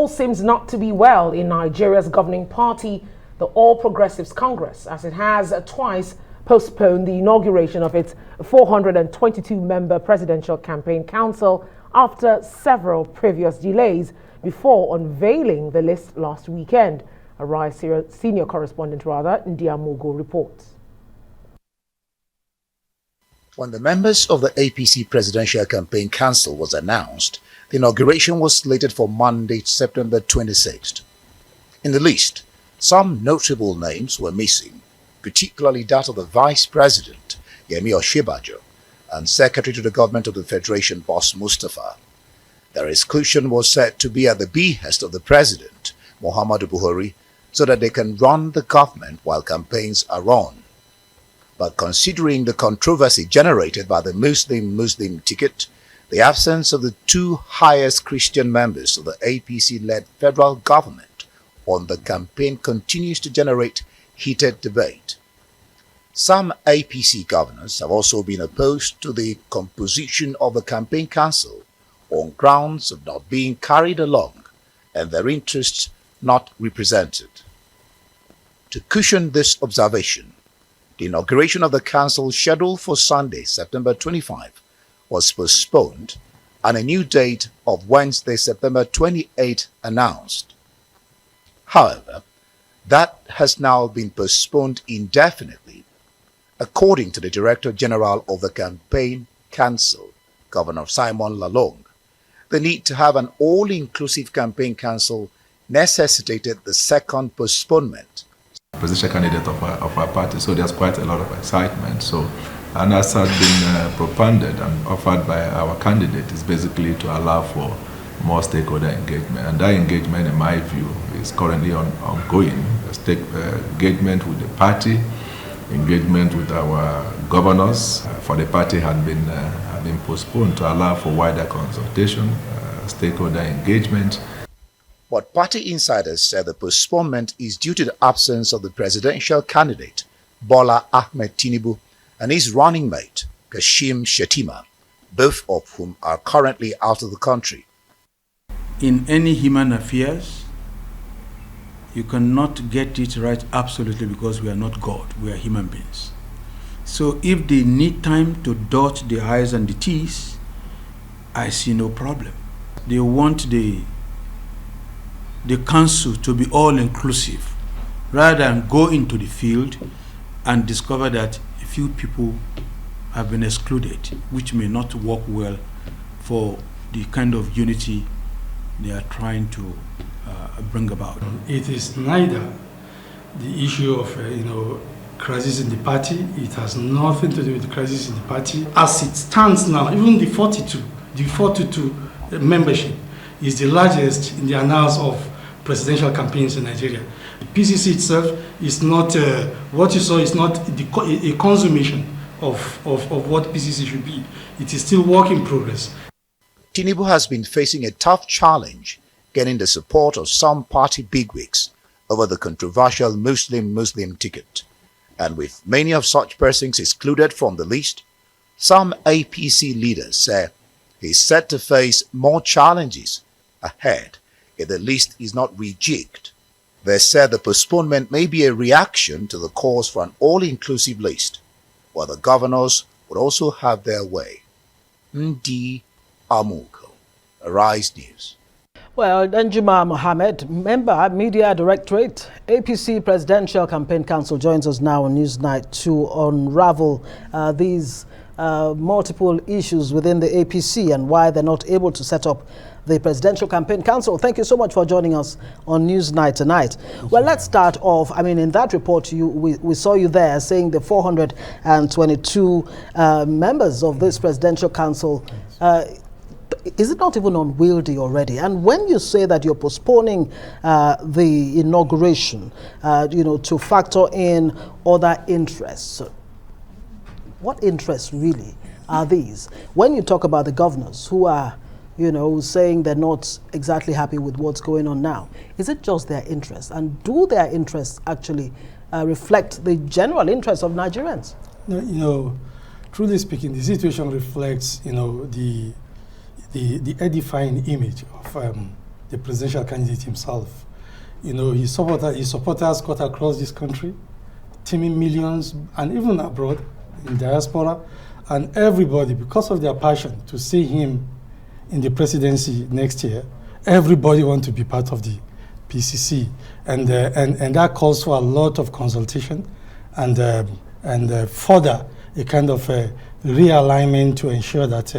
all seems not to be well in Nigeria's governing party, the All Progressives Congress, as it has twice postponed the inauguration of its 422-member Presidential Campaign Council after several previous delays before unveiling the list last weekend. Arise senior correspondent Ndiamugo reports. When the members of the APC Presidential Campaign Council was announced, the inauguration was slated for Monday, September 26th. In the list, some notable names were missing, particularly that of the Vice President, Yemi Oshibajo, and Secretary to the Government of the Federation, Boss Mustafa. Their exclusion was said to be at the behest of the President, Mohammed, so that they can run the government while campaigns are on. But considering the controversy generated by the Muslim ticket, the absence of the two highest Christian members of the APC-led federal government on the campaign continues to generate heated debate. Some APC governors have also been opposed to the composition of the campaign council on grounds of not being carried along and their interests not represented. To cushion this observation, the inauguration of the council scheduled for Sunday, September 25, was postponed and a new date of Wednesday, September 28 announced. However, that has now been postponed indefinitely. According to the Director General of the Campaign Council, Governor Simon Lalong, the need to have an all-inclusive campaign council necessitated the second postponement. Presidential candidate of our party, so there's quite a lot of excitement. And as has been propounded and offered by our candidate, is basically to allow for more stakeholder engagement. And that engagement, in my view, is currently ongoing. Engagement with the party, engagement with our governors for the party have been postponed to allow for wider consultation, stakeholder engagement. But party insiders said the postponement is due to the absence of the presidential candidate, Bola Ahmed Tinubu, and his running mate, Kashim Shettima, both of whom are currently out of the country. In any human affairs, you cannot get it right absolutely because we are not God, we are human beings. So if they need time to dot the I's and the T's, I see no problem. They want the council to be all-inclusive, rather than go into the field and discover that a few people have been excluded, which may not work well for the kind of unity they are trying to bring about. It is neither the issue of crisis in the party. It has nothing to do with the crisis in the party. As it stands now, even the 42 membership is the largest in the annals of presidential campaigns in Nigeria. The PCC itself is not, what you saw is not a consummation of what PCC should be. It is still work in progress. Tinubu has been facing a tough challenge getting the support of some party bigwigs over the controversial Muslim ticket. And with many of such persons excluded from the list, some APC leaders say he's set to face more challenges ahead if the list is not rejigged. They said the postponement may be a reaction to the calls for an all-inclusive list, where the governors would also have their way. Ndiamugo, Arise News. Well, Danjuma Mohammed, member, Media Directorate, APC Presidential Campaign Council, joins us now on Newsnight to unravel these multiple issues within the APC and why they're not able to set up the Presidential Campaign Council. Thank you so much for joining us on Newsnight tonight. Well, let's start off. I mean, in that report, we saw you there saying the 422 members of this Presidential Council, is it not even unwieldy already? And when you say that you're postponing the inauguration, to factor in other interests, what interests really are these? When you talk about the governors who are, saying they're not exactly happy with what's going on now, is it just their interests? And do their interests actually reflect the general interests of Nigerians? No, truly speaking, the situation reflects, the edifying image of the presidential candidate himself. You know, his supporters cut across this country, teaming millions, and even abroad, in diaspora, and everybody, because of their passion to see him in the presidency next year, everybody wants to be part of the PCC, and that calls for a lot of consultation and further a kind of realignment to ensure that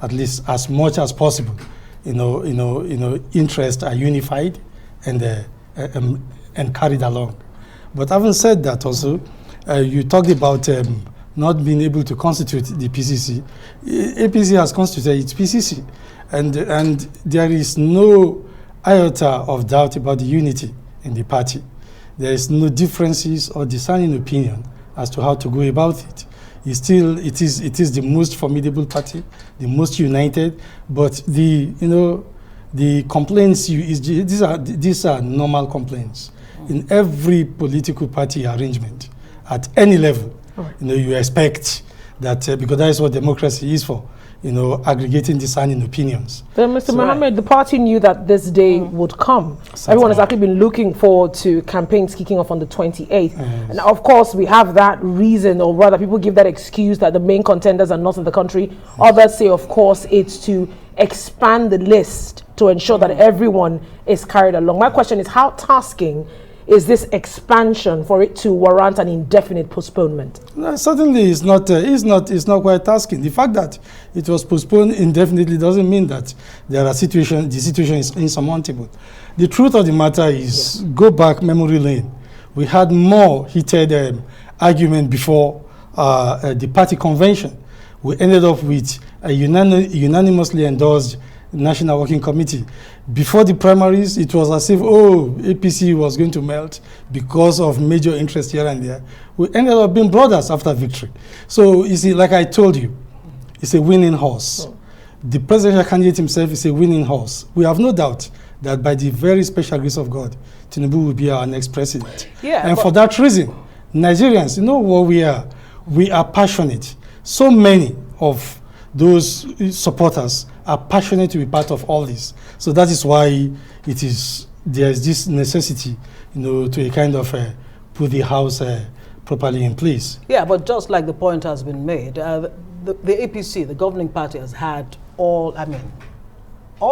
at least as much as possible, interests are unified and carried along. But having said that, also, you talked about not being able to constitute the PCC. APC has constituted its PCC, and there is no iota of doubt about the unity in the party. There is no differences or discerning opinion as to how to go about it. It is the most formidable party, the most united. But the complaints these are normal complaints in every political party arrangement at any level. You expect that because that is what democracy is for. Aggregating discerning opinions. Then, Mr. Mohammed, the party knew that this day would come. Certainly. Everyone has actually been looking forward to campaigns kicking off on the 28th. Yes. And of course, we have that reason, or rather people give that excuse that the main contenders are not in the country. Yes. Others say, of course, it's to expand the list to ensure that everyone is carried along. My question is, how tasking is this expansion for it to warrant an indefinite postponement? No, certainly it's not quite tasking. The fact that it was postponed indefinitely doesn't mean that the situation is insurmountable. The truth of the matter is, go back memory lane. We had more heated argument before the party convention. We ended up with a unanimously endorsed National Working Committee. Before the primaries, it was as if, APC was going to melt because of major interest here and there. We ended up being brothers after victory. So, you see, like I told you, it's a winning horse. The presidential candidate himself is a winning horse. We have no doubt that by the very special grace of God, Tinubu will be our next president. Yeah, and for that reason, Nigerians, you know what we are? We are passionate. So many of those supporters are passionate to be part of all this. So that is why there is this necessity, to a kind of put the house properly in place. Yeah, but just like the point has been made, the APC, the governing party, has had all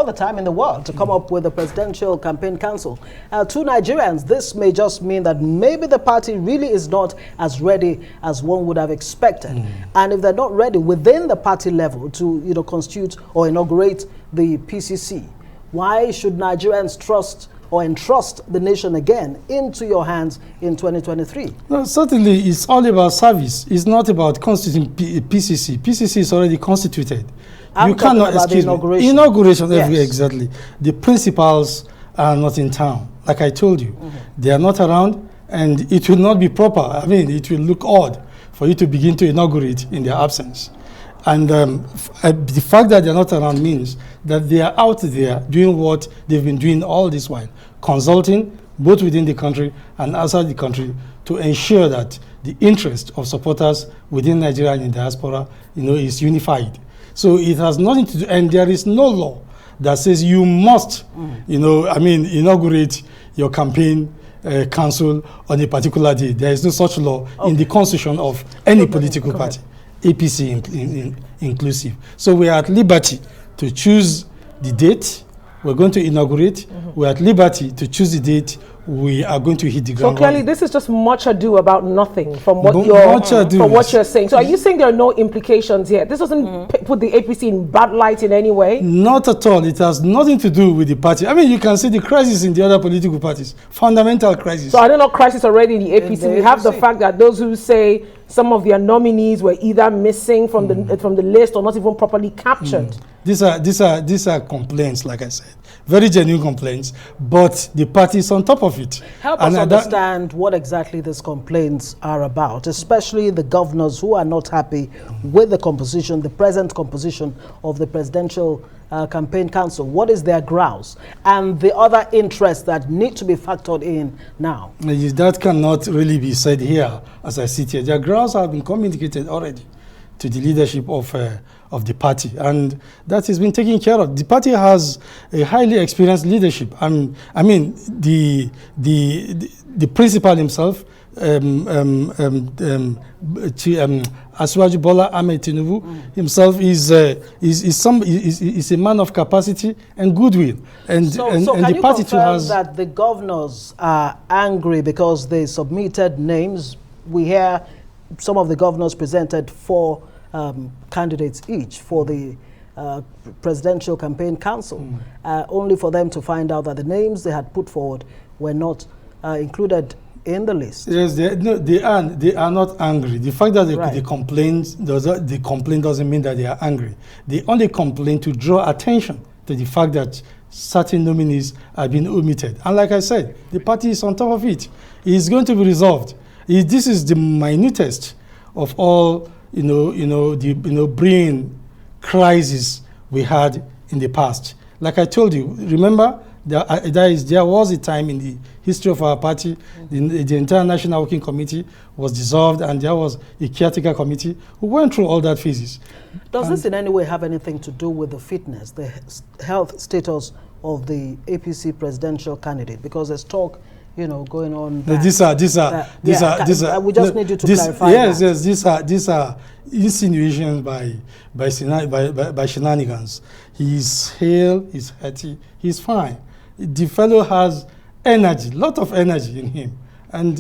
the time in the world to come up with a presidential campaign council. To Nigerians, this may just mean that maybe the party really is not as ready as one would have expected. And if they're not ready within the party level to constitute or inaugurate the PCC, why should Nigerians trust or entrust the nation again into your hands in 2023? No, certainly it's all about service. It's not about constituting PCC. PCC is already constituted. You cannot, excuse me, inauguration, yes. Exactly. The principals are not in town. Like I told you, they are not around, and it will not be proper. It will look odd for you to begin to inaugurate in their absence. And the fact that they're not around means that they are out there doing what they've been doing all this while, consulting both within the country and outside the country to ensure that the interest of supporters within Nigeria and in diaspora, is unified. So it has nothing to do, and there is no law that says you must, inaugurate your campaign council on a particular day. There is no such law in the constitution of any political party, APC inclusive. So we are at liberty to choose the date we're going to inaugurate. We're at liberty to choose the date we are going to hit the ground. So clearly, this is just much ado about nothing from what you're saying. So are you saying there are no implications here? This doesn't put the APC in bad light in any way? Not at all. It has nothing to do with the party. You can see the crisis in the other political parties, fundamental crisis. So I don't know crisis already in the APC. We have the fact that those who say some of their nominees were either missing from the list or not even properly captured. These are complaints, like I said, very genuine complaints, but the party is on top of it. Help us understand what exactly these complaints are about, especially the governors who are not happy with the present composition of the Presidential Campaign Council. What is their grouse and the other interests that need to be factored in now? That cannot really be said here as I sit here. Their grouse have been communicated already to the leadership of the party, and that has been taken care of. The party has a highly experienced leadership. I mean, the principal himself, Asiwaju Bola Ahmed Tinubu himself is a man of capacity and goodwill, and the party too has that the governors are angry because they submitted names. We hear some of the governors presented 4 candidates each for the Presidential Campaign Council, only for them to find out that the names they had put forward were not included in the list. Yes, they are not angry. The fact that they complain doesn't mean that they are angry. They only complain to draw attention to the fact that certain nominees are being omitted. And like I said, the party is on top of it. It is going to be resolved. This is the minutest of all, the brain crisis we had in the past. Like I told you, remember, there was a time in the history of our party, the entire National Working Committee was dissolved, and there was a caretaker committee who went through all that phases. Does this in any way have anything to do with the fitness, the health status of the APC presidential candidate? Because there's talk, going on. We just need you to clarify. Yes, these are insinuations by shenanigans. He's hale, he's healthy, he's fine. The fellow has energy, lot of energy in him, and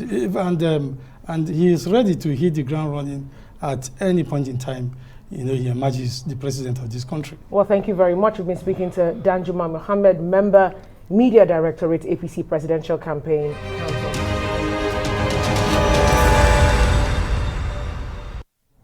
he is ready to hit the ground running at any point in time. He emerges the president of this country. Well, thank you very much. We've been speaking to Danjuma Mohammed, member, Media Directorate, APC Presidential Campaign